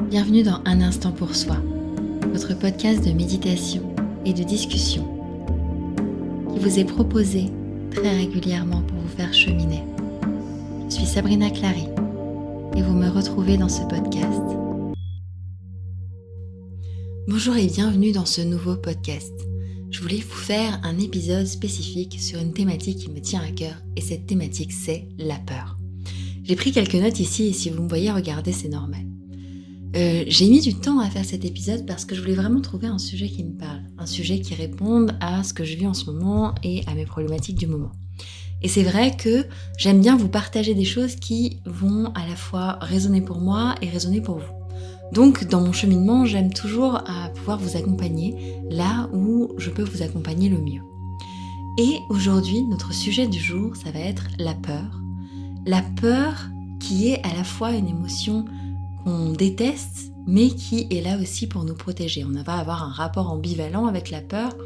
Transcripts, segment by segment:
Bienvenue dans Un instant pour soi, votre podcast de méditation et de discussion qui vous est proposé très régulièrement pour vous faire cheminer. Je suis Sabrina Clary et vous me retrouvez dans ce podcast. Bonjour et bienvenue dans ce nouveau podcast. Je voulais vous faire un épisode spécifique sur une thématique qui me tient à cœur et cette thématique c'est la peur. J'ai pris quelques notes ici et si vous me voyez regarder c'est normal. J'ai mis du temps à faire cet épisode parce que je voulais vraiment trouver un sujet qui me parle, un sujet qui réponde à ce que je vis en ce moment et à mes problématiques du moment. Et c'est vrai que j'aime bien vous partager des choses qui vont à la fois résonner pour moi et résonner pour vous. Donc dans mon cheminement, j'aime toujours à pouvoir vous accompagner là où je peux vous accompagner le mieux. Et aujourd'hui, notre sujet du jour, ça va être la peur. La peur qui est à la fois une émotion qu'on déteste, mais qui est là aussi pour nous protéger. On va avoir un rapport ambivalent avec la peur,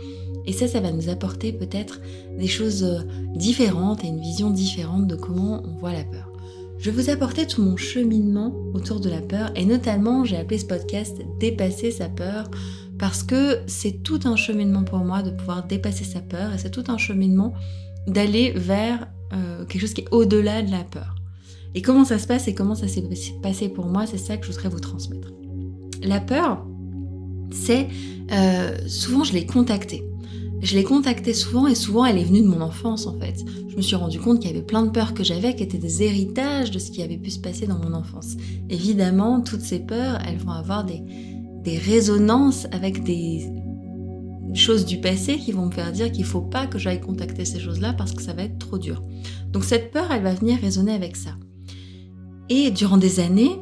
et ça va nous apporter peut-être des choses différentes et une vision différente de comment on voit la peur. Je vais vous apporter tout mon cheminement autour de la peur, et notamment, j'ai appelé ce podcast « Dépasser sa peur », parce que c'est tout un cheminement pour moi de pouvoir dépasser sa peur, et c'est tout un cheminement d'aller vers quelque chose qui est au-delà de la peur. Et comment ça se passe et comment ça s'est passé pour moi, c'est ça que je voudrais vous transmettre. La peur, c'est... souvent, je l'ai contactée. Je l'ai contactée souvent et souvent, elle est venue de mon enfance, en fait. Je me suis rendu compte qu'il y avait plein de peurs que j'avais qui étaient des héritages de ce qui avait pu se passer dans mon enfance. Évidemment, toutes ces peurs, elles vont avoir des résonances avec des choses du passé qui vont me faire dire qu'il ne faut pas que j'aille contacter ces choses-là parce que ça va être trop dur. Donc cette peur, elle va venir résonner avec ça. Et durant des années,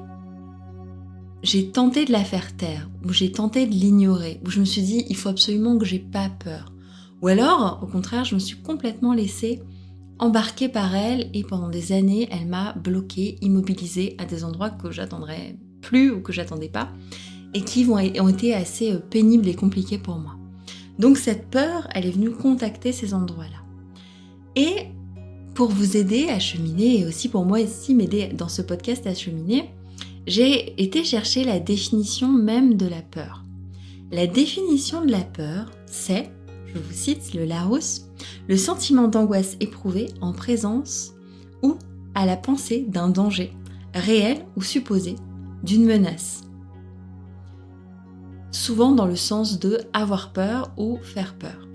j'ai tenté de la faire taire, ou j'ai tenté de l'ignorer, où je me suis dit, il faut absolument que j'ai pas peur. Ou alors, au contraire, je me suis complètement laissée embarquer par elle, et pendant des années, elle m'a bloquée, immobilisée à des endroits que j'attendrais plus ou que j'attendais pas, et qui ont été assez pénibles et compliqués pour moi. Donc cette peur, elle est venue contacter ces endroits-là. Et pour vous aider à cheminer, et aussi pour moi ici m'aider dans ce podcast à cheminer, j'ai été chercher la définition même de la peur. La définition de la peur, c'est, je vous cite le Larousse, le sentiment d'angoisse éprouvé en présence ou à la pensée d'un danger, réel ou supposé, d'une menace. Souvent dans le sens de avoir peur ou faire peur.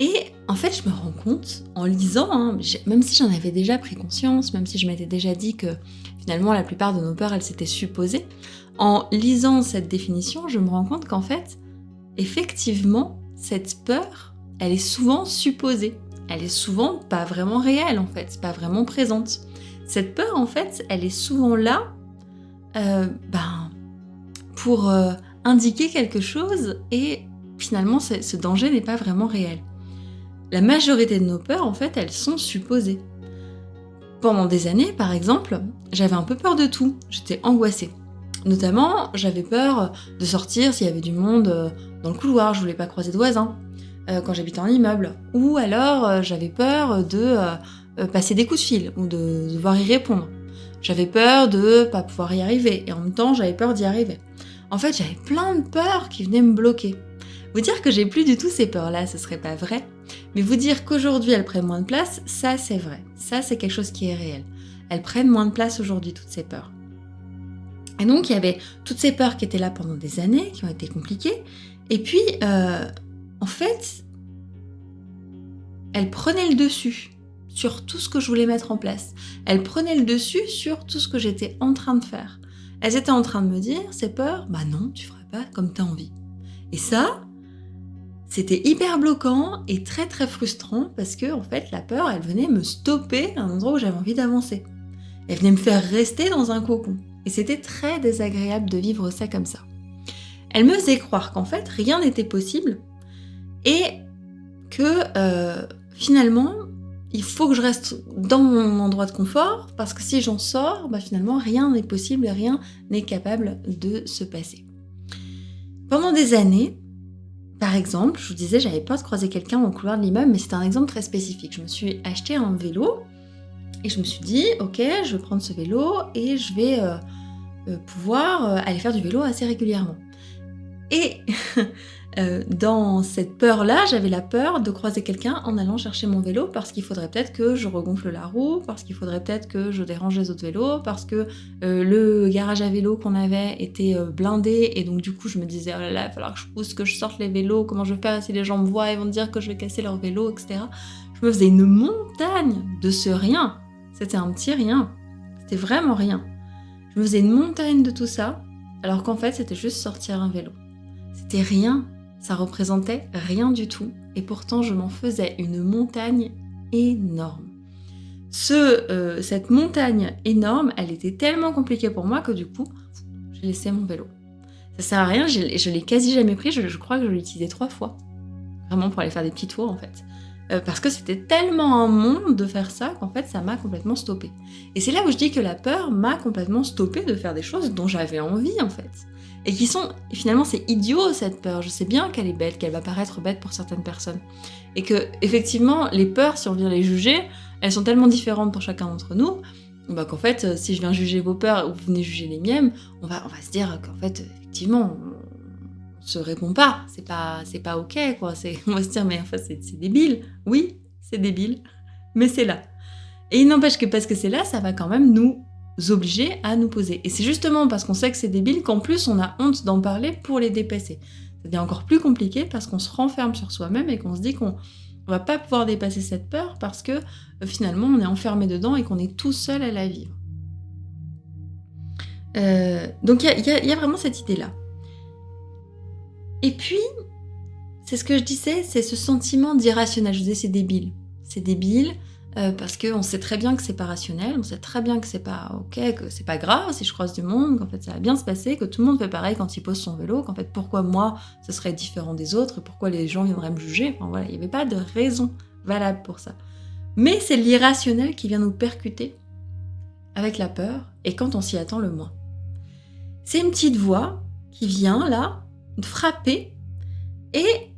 Et en fait, je me rends compte, en lisant, même si j'en avais déjà pris conscience, même si je m'étais déjà dit que finalement la plupart de nos peurs, elles s'étaient supposées, en lisant cette définition, je me rends compte qu'en fait, effectivement, cette peur, elle est souvent supposée. Elle est souvent pas vraiment réelle, en fait, pas vraiment présente. Cette peur, en fait, elle est souvent là pour indiquer quelque chose et finalement, ce danger n'est pas vraiment réel. La majorité de nos peurs, en fait, elles sont supposées. Pendant des années, par exemple, j'avais un peu peur de tout. J'étais angoissée. Notamment, j'avais peur de sortir s'il y avait du monde dans le couloir. Je voulais pas croiser de voisins quand j'habitais en immeuble. Ou alors, j'avais peur de passer des coups de fil ou de devoir y répondre. J'avais peur de pas pouvoir y arriver. Et en même temps, j'avais peur d'y arriver. En fait, j'avais plein de peurs qui venaient me bloquer. Vous dire que j'ai plus du tout ces peurs-là, ce serait pas vrai. Mais vous dire qu'aujourd'hui, elles prennent moins de place, ça c'est vrai. Ça c'est quelque chose qui est réel. Elles prennent moins de place aujourd'hui, toutes ces peurs. Et donc, il y avait toutes ces peurs qui étaient là pendant des années, qui ont été compliquées. Et puis, en fait, elles prenaient le dessus sur tout ce que je voulais mettre en place. Elles prenaient le dessus sur tout ce que j'étais en train de faire. Elles étaient en train de me dire, ces peurs, bah non, tu feras pas comme t'as envie. Et ça, c'était hyper bloquant et très très frustrant parce que en fait la peur elle venait me stopper à un endroit où j'avais envie d'avancer. Elle venait me faire rester dans un cocon. Et c'était très désagréable de vivre ça comme ça. Elle me faisait croire qu'en fait rien n'était possible et que finalement il faut que je reste dans mon endroit de confort parce que si j'en sors, finalement rien n'est possible et rien n'est capable de se passer. Pendant des années, par exemple, je vous disais, j'avais peur de croiser quelqu'un dans le couloir de l'immeuble, mais c'est un exemple très spécifique. Je me suis acheté un vélo et je me suis dit, ok, je vais prendre ce vélo et je vais pouvoir aller faire du vélo assez régulièrement. Et dans cette peur-là, j'avais la peur de croiser quelqu'un en allant chercher mon vélo parce qu'il faudrait peut-être que je regonfle la roue, parce qu'il faudrait peut-être que je dérange les autres vélos, parce que le garage à vélo qu'on avait était blindé et donc du coup je me disais oh là là, il va falloir que je pousse, que je sorte les vélos, comment je vais faire si les gens me voient, ils vont me dire que je vais casser leur vélo, etc. Je me faisais une montagne de ce rien. C'était un petit rien. C'était vraiment rien. Je me faisais une montagne de tout ça, alors qu'en fait c'était juste sortir un vélo. C'était rien. Ça représentait rien du tout, et pourtant je m'en faisais une montagne énorme. Cette montagne énorme, elle était tellement compliquée pour moi que du coup, j'ai laissé mon vélo. Ça sert à rien, je l'ai quasi jamais pris, je crois que je l'ai utilisé 3 fois. Vraiment pour aller faire des petits tours en fait. Parce que c'était tellement un monde de faire ça qu'en fait ça m'a complètement stoppée. Et c'est là où je dis que la peur m'a complètement stoppée de faire des choses dont j'avais envie en fait. Et qui sont, finalement c'est idiot cette peur, je sais bien qu'elle est bête, qu'elle va paraître bête pour certaines personnes. Et que, effectivement, les peurs, si on vient les juger, elles sont tellement différentes pour chacun d'entre nous, bah qu'en fait, si je viens juger vos peurs ou vous venez juger les miennes, on va se dire qu'en fait, effectivement, on se répond pas, c'est pas ok quoi, on va se dire mais en fait c'est débile, oui, c'est débile, mais c'est là. Et il n'empêche que parce que c'est là, ça va quand même nous obliger à nous poser. Et c'est justement parce qu'on sait que c'est débile qu'en plus on a honte d'en parler pour les dépasser. Ça devient encore plus compliqué parce qu'on se renferme sur soi-même et qu'on se dit qu'on va pas pouvoir dépasser cette peur parce que finalement on est enfermé dedans et qu'on est tout seul à la vivre. Donc il y a vraiment cette idée-là. Et puis, c'est ce que je disais, c'est ce sentiment d'irrationnel. Je disais c'est débile. C'est débile. Parce qu'on sait très bien que c'est pas rationnel, on sait très bien que c'est pas ok, que c'est pas grave si je croise du monde, qu'en fait ça va bien se passer, que tout le monde fait pareil quand il pose son vélo, qu'en fait pourquoi moi ce serait différent des autres, pourquoi les gens viendraient me juger, enfin voilà, il n'y avait pas de raison valable pour ça. Mais c'est l'irrationnel qui vient nous percuter avec la peur, et quand on s'y attend le moins. C'est une petite voix qui vient là, frapper, et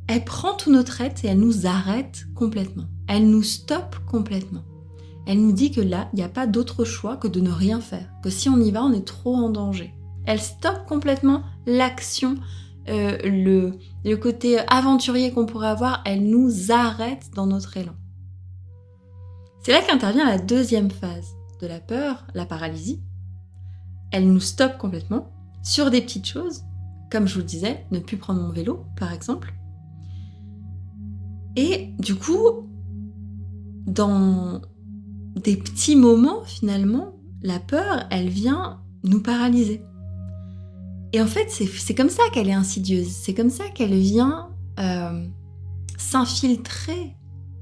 elle prend tout notre être et elle nous arrête complètement. Elle nous stoppe complètement. Elle nous dit que là, il n'y a pas d'autre choix que de ne rien faire. Que si on y va, on est trop en danger. Elle stoppe complètement l'action, le côté aventurier qu'on pourrait avoir. Elle nous arrête dans notre élan. C'est là qu'intervient la deuxième phase de la peur, la paralysie. Elle nous stoppe complètement sur des petites choses, comme je vous le disais, ne plus prendre mon vélo, par exemple. Et du coup, dans des petits moments, finalement, la peur, elle vient nous paralyser. Et en fait, c'est comme ça qu'elle est insidieuse. C'est comme ça qu'elle vient s'infiltrer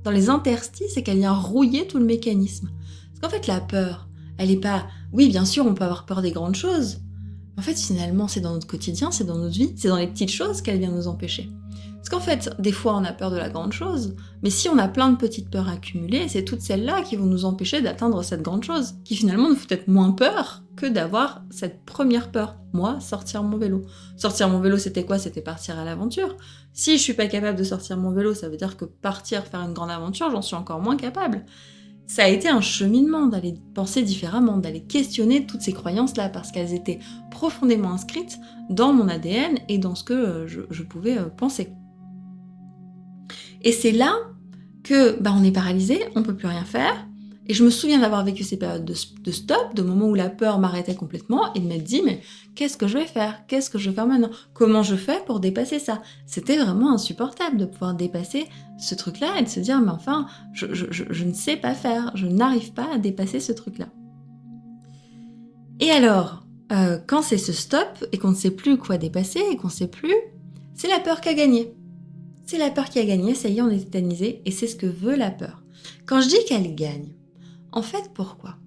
dans les interstices et qu'elle vient rouiller tout le mécanisme. Parce qu'en fait, la peur, elle n'est pas... Oui, bien sûr, on peut avoir peur des grandes choses. En fait, finalement, c'est dans notre quotidien, c'est dans notre vie, c'est dans les petites choses qu'elle vient nous empêcher. Parce qu'en fait, des fois, on a peur de la grande chose, mais si on a plein de petites peurs accumulées, c'est toutes celles-là qui vont nous empêcher d'atteindre cette grande chose, qui finalement nous fait peut-être moins peur que d'avoir cette première peur. Moi, sortir mon vélo. Sortir mon vélo, c'était quoi ? C'était partir à l'aventure. Si je suis pas capable de sortir mon vélo, ça veut dire que partir faire une grande aventure, j'en suis encore moins capable. Ça a été un cheminement d'aller penser différemment, d'aller questionner toutes ces croyances-là, parce qu'elles étaient profondément inscrites dans mon ADN et dans ce que je pouvais penser. Et c'est là que on est paralysé, on peut plus rien faire. Et je me souviens d'avoir vécu ces périodes de stop, de moments où la peur m'arrêtait complètement et de m'être dit mais qu'est-ce que je vais faire ? Qu'est-ce que je vais faire maintenant ? Comment je fais pour dépasser ça ? C'était vraiment insupportable de pouvoir dépasser ce truc-là et de se dire mais enfin, je ne sais pas faire, je n'arrive pas à dépasser ce truc-là. Et alors, quand c'est ce stop et qu'on ne sait plus quoi dépasser et qu'on ne sait plus, c'est la peur qui a gagné. C'est la peur qui a gagné, ça y est, on est tétanisé, et c'est ce que veut la peur. Quand je dis qu'elle gagne, en fait, pourquoi ?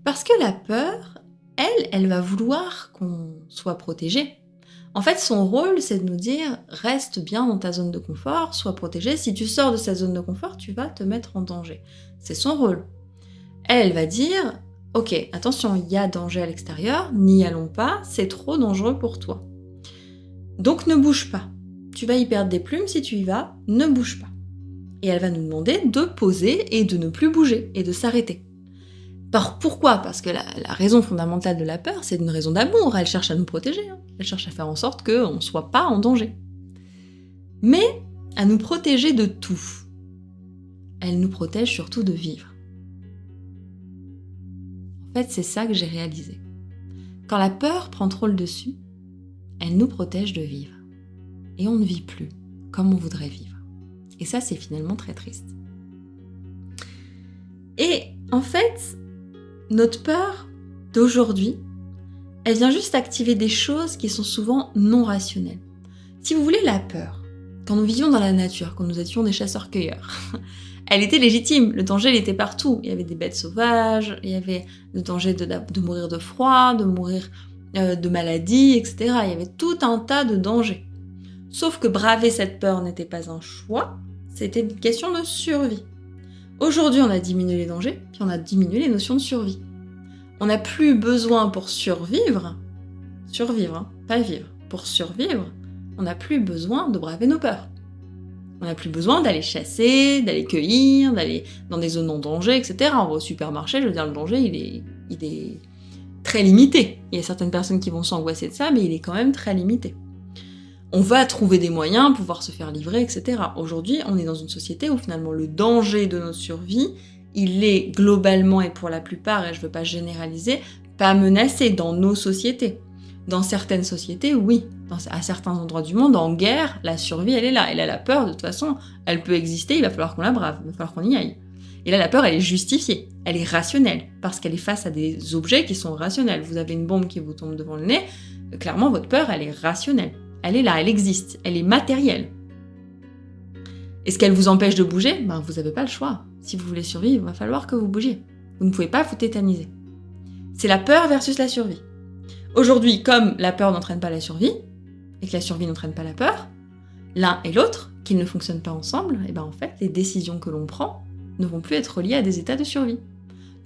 Parce que la peur, elle va vouloir qu'on soit protégé. En fait, son rôle, c'est de nous dire « reste bien dans ta zone de confort, sois protégé. Si tu sors de cette zone de confort, tu vas te mettre en danger. » C'est son rôle. Elle va dire « ok, attention, il y a danger à l'extérieur, n'y allons pas, c'est trop dangereux pour toi. Donc ne bouge pas. Tu vas y perdre des plumes si tu y vas, ne bouge pas. » Et elle va nous demander de poser et de ne plus bouger et de s'arrêter. Pourquoi ? Parce que la raison fondamentale de la peur, c'est une raison d'amour. Elle cherche à nous protéger. Elle cherche à faire en sorte qu'on ne soit pas en danger. Mais à nous protéger de tout. Elle nous protège surtout de vivre. En fait, c'est ça que j'ai réalisé. Quand la peur prend trop le dessus, elle nous protège de vivre. Et on ne vit plus comme on voudrait vivre. Et ça, c'est finalement très triste. Et en fait, notre peur d'aujourd'hui, elle vient juste activer des choses qui sont souvent non rationnelles. Si vous voulez, la peur, quand nous vivions dans la nature, quand nous étions des chasseurs-cueilleurs, elle était légitime, le danger il était partout. Il y avait des bêtes sauvages, il y avait le danger de mourir de froid, de mourir de maladies, etc. Il y avait tout un tas de dangers. Sauf que braver cette peur n'était pas un choix, c'était une question de survie. Aujourd'hui, on a diminué les dangers, puis on a diminué les notions de survie. On n'a plus besoin pour survivre, pas vivre, pour survivre, on n'a plus besoin de braver nos peurs. On n'a plus besoin d'aller chasser, d'aller cueillir, d'aller dans des zones en danger, etc. On va au supermarché, je veux dire, le danger, il est très limité. Il y a certaines personnes qui vont s'angoisser de ça, mais il est quand même très limité. On va trouver des moyens pour pouvoir se faire livrer, etc. Aujourd'hui, on est dans une société où finalement le danger de notre survie, il est globalement et pour la plupart, et je ne veux pas généraliser, pas menacé dans nos sociétés. Dans certaines sociétés, oui. À certains endroits du monde, en guerre, la survie, elle est là. Et là, la peur, de toute façon, elle peut exister, il va falloir qu'on la brave, il va falloir qu'on y aille. Et là, la peur, elle est justifiée, elle est rationnelle, parce qu'elle est face à des objets qui sont rationnels. Vous avez une bombe qui vous tombe devant le nez, clairement, votre peur, elle est rationnelle. Elle est là, elle existe, elle est matérielle. Est-ce qu'elle vous empêche de bouger ? Vous n'avez pas le choix. Si vous voulez survivre, il va falloir que vous bougiez. Vous ne pouvez pas vous tétaniser. C'est la peur versus la survie. Aujourd'hui, comme la peur n'entraîne pas la survie, et que la survie n'entraîne pas la peur, l'un et l'autre, qu'ils ne fonctionnent pas ensemble, et en fait, les décisions que l'on prend ne vont plus être liées à des états de survie.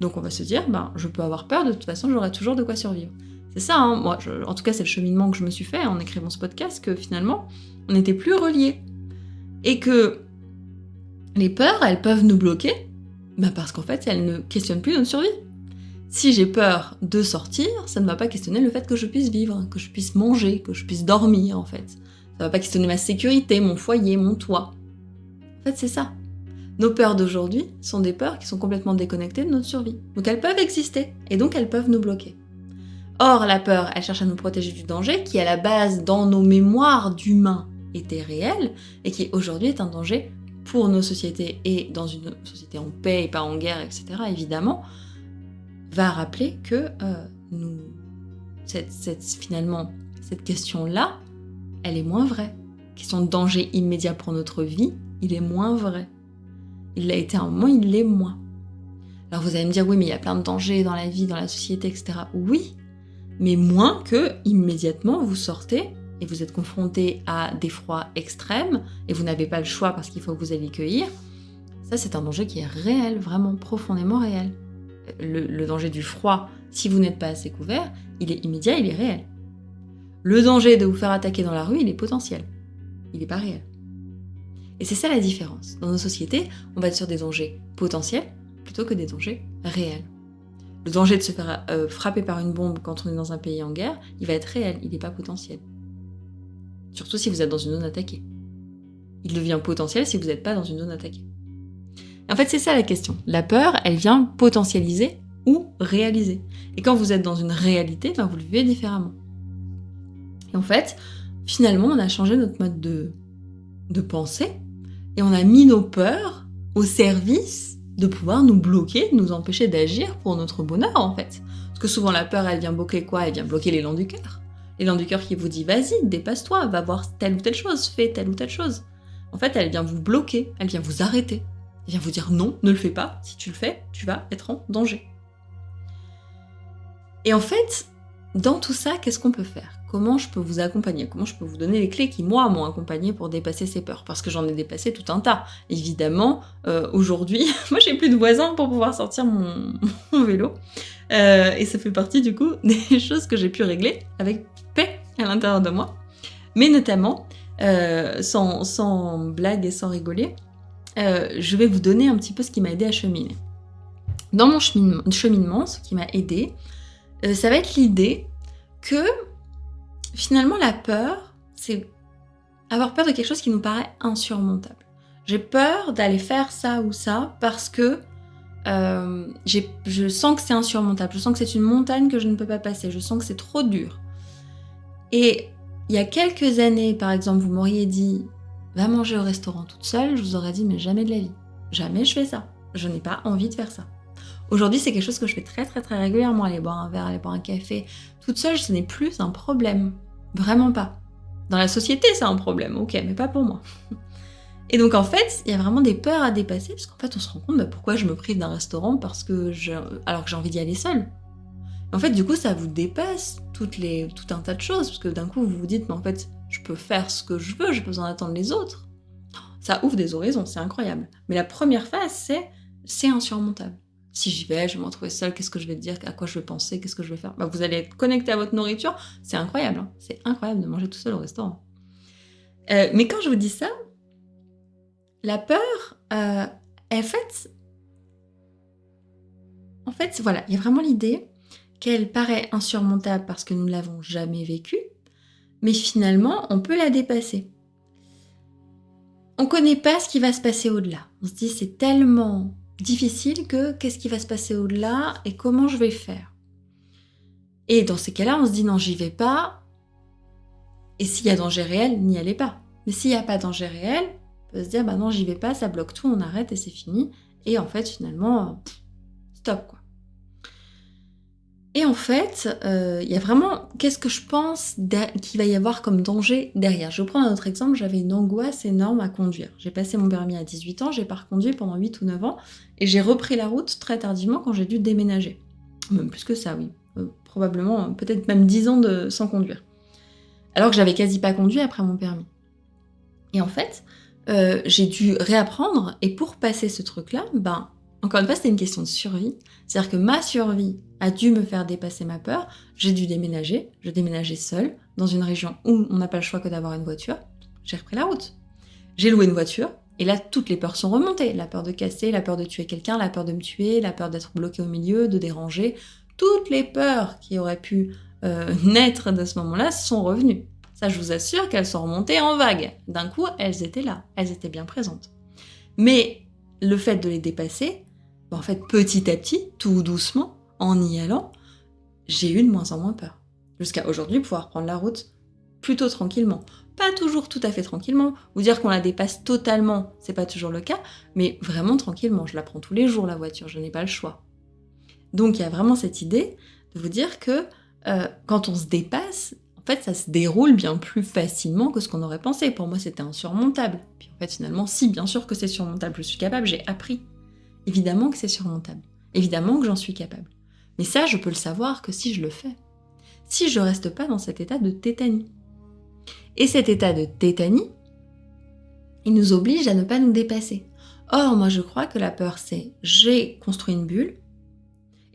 Donc on va se dire, je peux avoir peur, de toute façon, j'aurai toujours de quoi survivre. C'est ça, moi, en tout cas, c'est le cheminement que je me suis fait en écrivant ce podcast, que finalement, on n'était plus reliés. Et que les peurs, elles peuvent nous bloquer, parce qu'en fait, elles ne questionnent plus notre survie. Si j'ai peur de sortir, ça ne va pas questionner le fait que je puisse vivre, que je puisse manger, que je puisse dormir, en fait. Ça ne va pas questionner ma sécurité, mon foyer, mon toit. En fait, c'est ça. Nos peurs d'aujourd'hui sont des peurs qui sont complètement déconnectées de notre survie. Donc elles peuvent exister, et donc elles peuvent nous bloquer. Or, la peur, elle cherche à nous protéger du danger, qui à la base, dans nos mémoires d'humains, était réel, et qui aujourd'hui est un danger pour nos sociétés, et dans une société en paix et pas en guerre, etc., évidemment, va rappeler que finalement, cette question-là, elle est moins vraie. Question de danger immédiat pour notre vie, il est moins vrai. Il l'a été à un moment, il l'est moins. Alors vous allez me dire, oui, mais il y a plein de dangers dans la vie, dans la société, etc. Oui, mais moins que immédiatement vous sortez et vous êtes confronté à des froids extrêmes et vous n'avez pas le choix parce qu'il faut que vous alliez cueillir. Ça, c'est un danger qui est réel, vraiment profondément réel. Le danger du froid, si vous n'êtes pas assez couvert, il est immédiat, il est réel. Le danger de vous faire attaquer dans la rue, il est potentiel. Il n'est pas réel. Et c'est ça la différence. Dans nos sociétés, on va être sur des dangers potentiels plutôt que des dangers réels. Le danger de se faire frapper par une bombe quand on est dans un pays en guerre, il va être réel, il n'est pas potentiel. Surtout si vous êtes dans une zone attaquée. Il devient potentiel si vous n'êtes pas dans une zone attaquée. En fait, c'est ça la question. La peur, elle vient potentialiser ou réaliser. Et quand vous êtes dans une réalité, vous le vivez différemment. Et en fait, finalement, on a changé notre mode de pensée et on a mis nos peurs au service de pouvoir nous bloquer, de nous empêcher d'agir pour notre bonheur, en fait. Parce que souvent, la peur, elle vient bloquer quoi ? Elle vient bloquer l'élan du cœur. L'élan du cœur qui vous dit « Vas-y, dépasse-toi, va voir telle ou telle chose, fais telle ou telle chose. » En fait, elle vient vous bloquer, elle vient vous arrêter. Elle vient vous dire « Non, ne le fais pas. Si tu le fais, tu vas être en danger. » Et en fait, dans tout ça, qu'est-ce qu'on peut faire ? Comment je peux vous accompagner ? Comment je peux vous donner les clés qui, moi, m'ont accompagné pour dépasser ces peurs ? Parce que j'en ai dépassé tout un tas. Évidemment, aujourd'hui, moi, j'ai plus de voisins pour pouvoir sortir mon vélo. Et ça fait partie, du coup, des choses que j'ai pu régler avec paix à l'intérieur de moi. Mais notamment, sans blague et sans rigoler, je vais vous donner un petit peu ce qui m'a aidé à cheminer. dans mon cheminement, ce qui m'a aidée, ça va être l'idée que finalement la peur, c'est avoir peur de quelque chose qui nous paraît insurmontable. J'ai peur d'aller faire ça ou ça parce que je sens que c'est insurmontable, je sens que c'est une montagne que je ne peux pas passer, je sens que c'est trop dur. Et il y a quelques années, par exemple, vous m'auriez dit « va manger au restaurant toute seule », je vous aurais dit « mais jamais de la vie, jamais je fais ça, je n'ai pas envie de faire ça ». Aujourd'hui, c'est quelque chose que je fais très très très régulièrement, aller boire un verre, aller boire un café. Toute seule, ce n'est plus un problème, vraiment pas. Dans la société, c'est un problème, ok, mais pas pour moi. Et donc en fait, il y a vraiment des peurs à dépasser, parce qu'en fait, on se rend compte pourquoi je me prive d'un restaurant alors que j'ai envie d'y aller seule. En fait, du coup, ça vous dépasse tout un tas de choses, parce que d'un coup, vous vous dites, mais en fait, je peux faire ce que je veux, j'ai pas besoin d'attendre les autres. Ça ouvre des horizons, c'est incroyable. Mais la première phase, c'est insurmontable. Si j'y vais, je vais m'en trouver seule, qu'est-ce que je vais dire, à quoi je vais penser, qu'est-ce que je vais faire ? Vous allez être connecté à votre nourriture, c'est incroyable, hein. C'est incroyable de manger tout seul au restaurant. Mais quand je vous dis ça, la peur, en fait, voilà, il y a vraiment l'idée qu'elle paraît insurmontable parce que nous ne l'avons jamais vécue, mais finalement, on peut la dépasser. On ne connaît pas ce qui va se passer au-delà. On se dit, c'est tellement difficile que qu'est-ce qui va se passer au-delà et comment je vais faire. Et dans ces cas-là, on se dit, non, j'y vais pas. Et s'il y a danger réel, n'y allez pas. Mais s'il n'y a pas danger réel, on peut se dire, bah non, j'y vais pas, ça bloque tout, on arrête et c'est fini. Et en fait, finalement, stop, quoi. Et en fait, il y a vraiment, qu'est-ce que je pense qu'il va y avoir comme danger derrière ? Je vais prendre un autre exemple, j'avais une angoisse énorme à conduire. J'ai passé mon permis à 18 ans, j'ai pas reconduit pendant 8 ou 9 ans, et j'ai repris la route très tardivement quand j'ai dû déménager. Même plus que ça, oui. Probablement, peut-être même 10 ans sans conduire. Alors que j'avais quasi pas conduit après mon permis. Et en fait, j'ai dû réapprendre, et pour passer ce truc-là, encore une fois, c'était une question de survie. C'est-à-dire que ma survie a dû me faire dépasser ma peur. J'ai dû déménager. Je déménageais seule dans une région où on n'a pas le choix que d'avoir une voiture. J'ai repris la route. J'ai loué une voiture. Et là, toutes les peurs sont remontées. La peur de casser, la peur de tuer quelqu'un, la peur de me tuer, la peur d'être bloquée au milieu, de déranger. Toutes les peurs qui auraient pu naître de ce moment-là sont revenues. Ça, je vous assure qu'elles sont remontées en vagues. D'un coup, elles étaient là. Elles étaient bien présentes. Mais le fait de les dépasser, en fait, petit à petit, tout doucement, en y allant, j'ai eu de moins en moins peur. Jusqu'à aujourd'hui, pouvoir prendre la route plutôt tranquillement. Pas toujours tout à fait tranquillement. Vous dire qu'on la dépasse totalement, c'est pas toujours le cas, mais vraiment tranquillement. Je la prends tous les jours, la voiture, je n'ai pas le choix. Donc, il y a vraiment cette idée de vous dire que quand on se dépasse, en fait, ça se déroule bien plus facilement que ce qu'on aurait pensé. Pour moi, c'était insurmontable. Puis en fait, finalement, si, bien sûr que c'est surmontable, je suis capable, j'ai appris. Évidemment que c'est surmontable. Évidemment que j'en suis capable. Mais ça, je peux le savoir que si je le fais. Si je reste pas dans cet état de tétanie. Et cet état de tétanie, il nous oblige à ne pas nous dépasser. Or, moi, je crois que la peur, c'est j'ai construit une bulle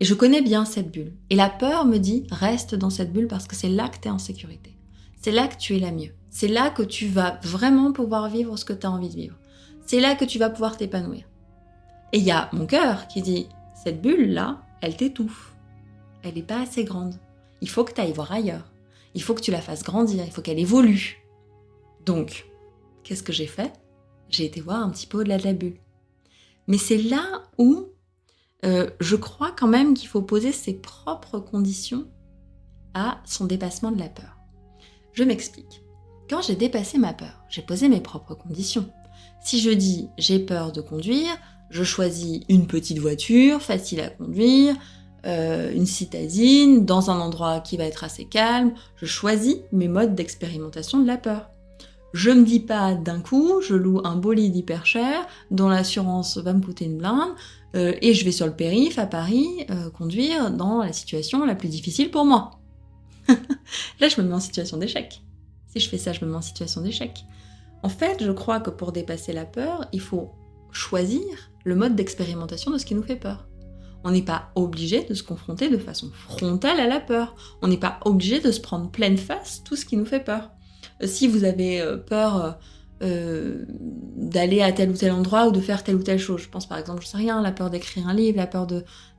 et je connais bien cette bulle. Et la peur me dit reste dans cette bulle parce que c'est là que tu es en sécurité. C'est là que tu es la mieux. C'est là que tu vas vraiment pouvoir vivre ce que tu as envie de vivre. C'est là que tu vas pouvoir t'épanouir. Et il y a mon cœur qui dit, cette bulle-là, elle t'étouffe. Elle n'est pas assez grande. Il faut que tu ailles voir ailleurs. Il faut que tu la fasses grandir. Il faut qu'elle évolue. Donc, qu'est-ce que j'ai fait ? J'ai été voir un petit peu au-delà de la bulle. Mais c'est là où je crois quand même qu'il faut poser ses propres conditions à son dépassement de la peur. Je m'explique. Quand j'ai dépassé ma peur, j'ai posé mes propres conditions. Si je dis j'ai peur de conduire, je choisis une petite voiture, facile à conduire, une citadine, dans un endroit qui va être assez calme. Je choisis mes modes d'expérimentation de la peur. Je me dis pas d'un coup, je loue un bolide hyper cher, dont l'assurance va me coûter une blinde, et je vais sur le périph' à Paris conduire dans la situation la plus difficile pour moi. Là, je me mets en situation d'échec. Si je fais ça, je me mets en situation d'échec. En fait, je crois que pour dépasser la peur, il faut choisir le mode d'expérimentation de ce qui nous fait peur. On n'est pas obligé de se confronter de façon frontale à la peur. On n'est pas obligé de se prendre pleine face tout ce qui nous fait peur. Si vous avez peur d'aller à tel ou tel endroit ou de faire telle ou telle chose. Je pense par exemple, je sais rien, la peur d'écrire un livre, la peur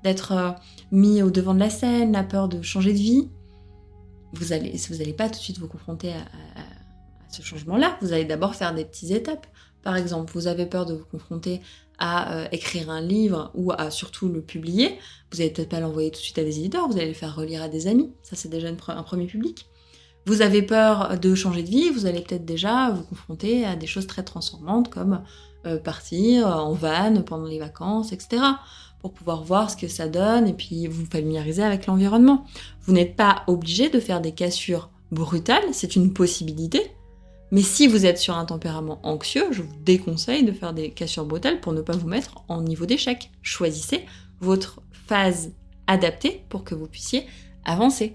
d'être mis au devant de la scène, la peur de changer de vie. Vous allez pas tout de suite vous confronter à ce changement-là. Vous allez d'abord faire des petites étapes. Par exemple, vous avez peur de vous confronter à écrire un livre ou à surtout le publier. Vous n'allez peut-être pas l'envoyer tout de suite à des éditeurs, vous allez le faire relire à des amis. Ça, c'est déjà un premier public. Vous avez peur de changer de vie, vous allez peut-être déjà vous confronter à des choses très transformantes comme partir en van pendant les vacances, etc. pour pouvoir voir ce que ça donne et puis vous familiariser avec l'environnement. Vous n'êtes pas obligé de faire des cassures brutales, c'est une possibilité. Mais si vous êtes sur un tempérament anxieux, je vous déconseille de faire des cassures brutales pour ne pas vous mettre en niveau d'échec. Choisissez votre phase adaptée pour que vous puissiez avancer.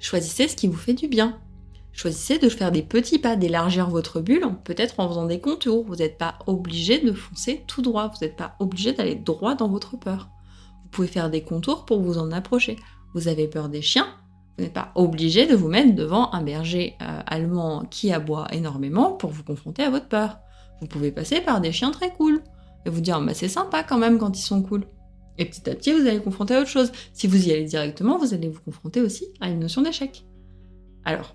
Choisissez ce qui vous fait du bien. Choisissez de faire des petits pas, d'élargir votre bulle, peut-être en faisant des contours. Vous n'êtes pas obligé de foncer tout droit, vous n'êtes pas obligé d'aller droit dans votre peur. Vous pouvez faire des contours pour vous en approcher. Vous avez peur des chiens, vous n'êtes pas obligé de vous mettre devant un berger allemand qui aboie énormément pour vous confronter à votre peur. Vous pouvez passer par des chiens très cool et vous dire c'est sympa quand même quand ils sont cool. Et petit à petit, vous allez vous confronter à autre chose. Si vous y allez directement, vous allez vous confronter aussi à une notion d'échec. Alors,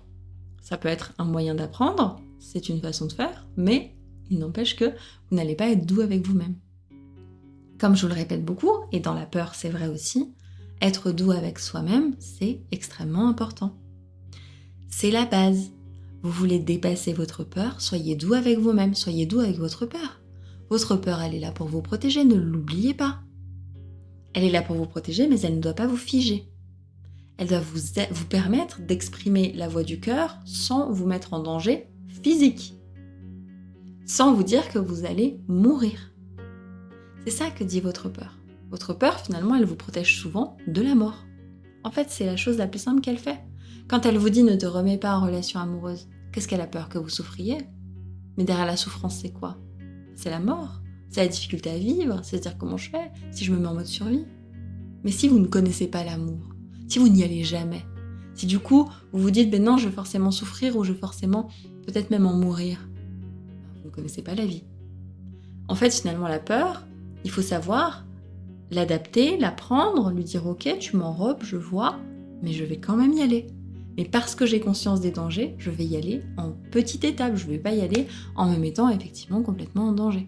ça peut être un moyen d'apprendre, c'est une façon de faire, mais il n'empêche que vous n'allez pas être doux avec vous-même. Comme je vous le répète beaucoup, et dans la peur c'est vrai aussi, être doux avec soi-même, c'est extrêmement important. C'est la base. Vous voulez dépasser votre peur, soyez doux avec vous-même, soyez doux avec votre peur. Votre peur, elle est là pour vous protéger, ne l'oubliez pas. Elle est là pour vous protéger, mais elle ne doit pas vous figer. Elle doit vous permettre d'exprimer la voix du cœur sans vous mettre en danger physique. Sans vous dire que vous allez mourir. C'est ça que dit votre peur. Votre peur, finalement, elle vous protège souvent de la mort. En fait, c'est la chose la plus simple qu'elle fait. Quand elle vous dit ne te remets pas en relation amoureuse, qu'est-ce qu'elle a peur que vous souffriez? Mais derrière la souffrance, c'est quoi? C'est la mort. C'est la difficulté à vivre, c'est se dire comment je fais si je me mets en mode survie. Mais si vous ne connaissez pas l'amour, si vous n'y allez jamais, si du coup vous vous dites non, je vais forcément souffrir ou je vais forcément peut-être même en mourir, vous ne connaissez pas la vie. En fait, finalement, la peur, il faut savoir l'adapter, l'apprendre, lui dire ok, tu m'enrobes, je vois, mais je vais quand même y aller. Mais parce que j'ai conscience des dangers, je vais y aller en petite étape, je ne vais pas y aller en me mettant effectivement complètement en danger.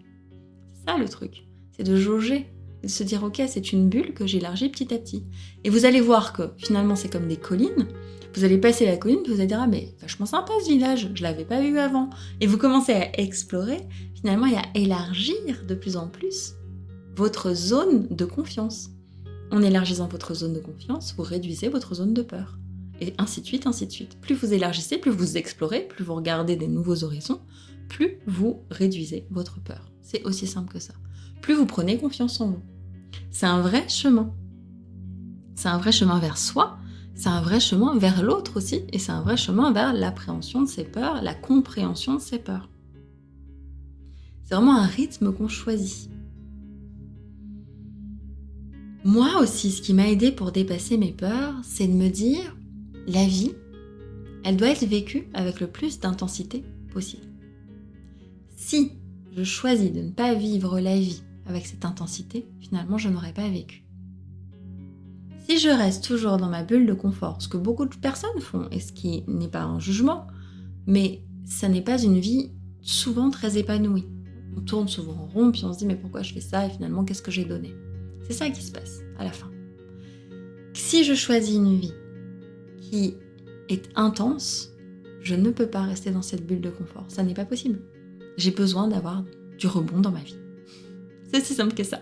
C'est ça le truc, c'est de jauger, de se dire ok, c'est une bulle que j'élargis petit à petit. Et vous allez voir que finalement c'est comme des collines, vous allez passer la colline, puis vous allez dire mais vachement sympa ce village, je l'avais pas vu avant. Et vous commencez à explorer finalement et à élargir de plus en plus votre zone de confiance. En élargissant votre zone de confiance, vous réduisez votre zone de peur. Et ainsi de suite, ainsi de suite. Plus vous élargissez, plus vous explorez, plus vous regardez des nouveaux horizons, plus vous réduisez votre peur. C'est aussi simple que ça. Plus vous prenez confiance en vous. C'est un vrai chemin. C'est un vrai chemin vers soi, c'est un vrai chemin vers l'autre aussi, et c'est un vrai chemin vers l'appréhension de ses peurs, la compréhension de ses peurs. C'est vraiment un rythme qu'on choisit. Moi aussi, ce qui m'a aidé pour dépasser mes peurs, c'est de me dire, la vie, elle doit être vécue avec le plus d'intensité possible. Si je choisis de ne pas vivre la vie avec cette intensité, finalement, je n'aurais pas vécu. Si je reste toujours dans ma bulle de confort, ce que beaucoup de personnes font, et ce qui n'est pas un jugement, mais ça n'est pas une vie souvent très épanouie. On tourne souvent en rond, puis on se dit mais pourquoi je fais ça, et finalement, qu'est-ce que j'ai donné? C'est ça qui se passe à la fin. Si je choisis une vie qui est intense, je ne peux pas rester dans cette bulle de confort. Ça n'est pas possible. J'ai besoin d'avoir du rebond dans ma vie. C'est aussi simple que ça.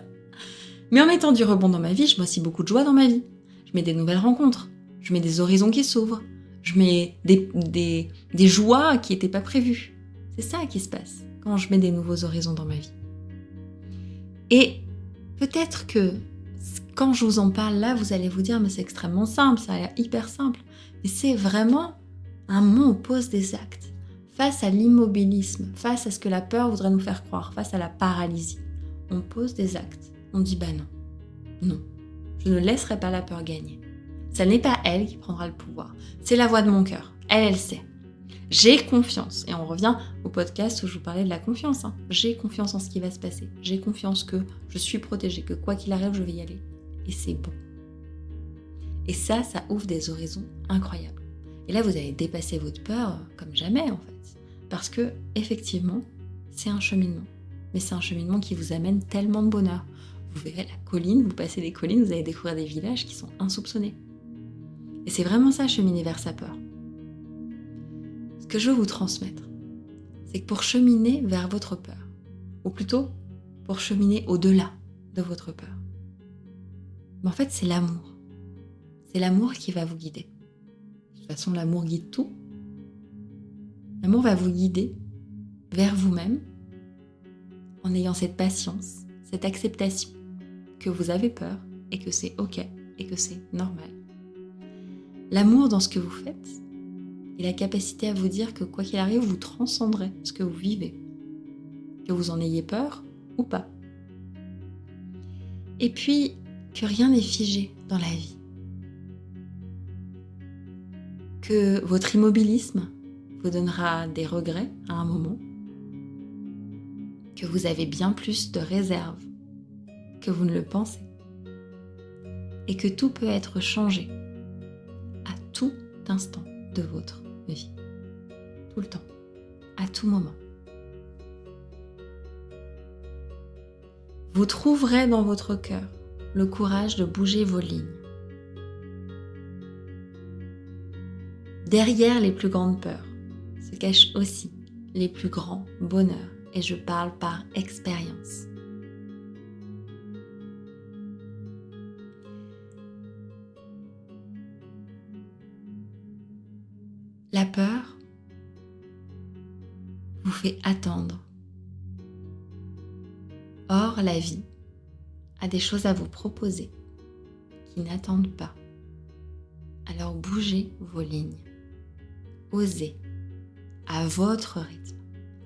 Mais en mettant du rebond dans ma vie, je mets aussi beaucoup de joie dans ma vie. Je mets des nouvelles rencontres, je mets des horizons qui s'ouvrent, je mets des joies qui n'étaient pas prévues. C'est ça qui se passe quand je mets des nouveaux horizons dans ma vie. Et peut-être que quand je vous en parle là, vous allez vous dire mais c'est extrêmement simple, ça a l'air hyper simple. Mais c'est vraiment un moment où on pose des actes. Face à l'immobilisme, face à ce que la peur voudrait nous faire croire, face à la paralysie, on pose des actes. On dit non, je ne laisserai pas la peur gagner. Ce n'est pas elle qui prendra le pouvoir, c'est la voix de mon cœur, elle sait. J'ai confiance. Et on revient au podcast où je vous parlais de la confiance. J'ai confiance en ce qui va se passer. J'ai confiance que je suis protégée, que quoi qu'il arrive, je vais y aller. Et c'est bon. Et ça ouvre des horizons incroyables. Et là, vous allez dépasser votre peur comme jamais, en fait. Parce que, effectivement, c'est un cheminement. Mais c'est un cheminement qui vous amène tellement de bonheur. Vous verrez la colline, vous passez des collines, vous allez découvrir des villages qui sont insoupçonnés. Et c'est vraiment ça, cheminer vers sa peur. Ce que je veux vous transmettre, c'est que pour cheminer vers votre peur, ou plutôt pour cheminer au-delà de votre peur, mais en fait, c'est l'amour. C'est l'amour qui va vous guider. De toute façon, l'amour guide tout. L'amour va vous guider vers vous-même en ayant cette patience, cette acceptation que vous avez peur et que c'est ok et que c'est normal. L'amour dans ce que vous faites et la capacité à vous dire que quoi qu'il arrive, vous transcenderez ce que vous vivez, que vous en ayez peur ou pas. Et puis, que rien n'est figé dans la vie. Que votre immobilisme vous donnera des regrets à un moment, que vous avez bien plus de réserve que vous ne le pensez, et que tout peut être changé à tout instant de votre vie, tout le temps, à tout moment. Vous trouverez dans votre cœur le courage de bouger vos lignes. Derrière les plus grandes peurs se cachent aussi les plus grands bonheurs, et je parle par expérience. La peur vous fait attendre. Or, la vie a des choses à vous proposer qui n'attendent pas. Alors bougez vos lignes. Osez à votre rythme,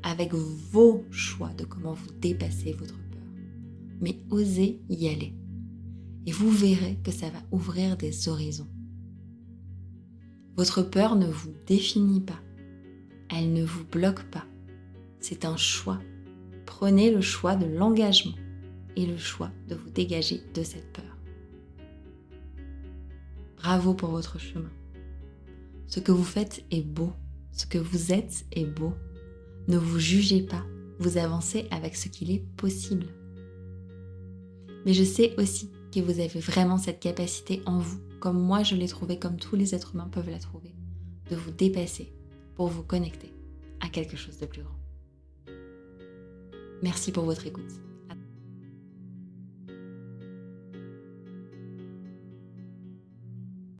avec vos choix de comment vous dépassez votre peur. Mais osez y aller. Et vous verrez que ça va ouvrir des horizons. Votre peur ne vous définit pas. Elle ne vous bloque pas. C'est un choix. Prenez le choix de l'engagement et le choix de vous dégager de cette peur. Bravo pour votre chemin. Ce que vous faites est beau. Ce que vous êtes est beau. Ne vous jugez pas. Vous avancez avec ce qu'il est possible. Mais je sais aussi que vous avez vraiment cette capacité en vous, comme moi je l'ai trouvée, comme tous les êtres humains peuvent la trouver, de vous dépasser pour vous connecter à quelque chose de plus grand. Merci pour votre écoute.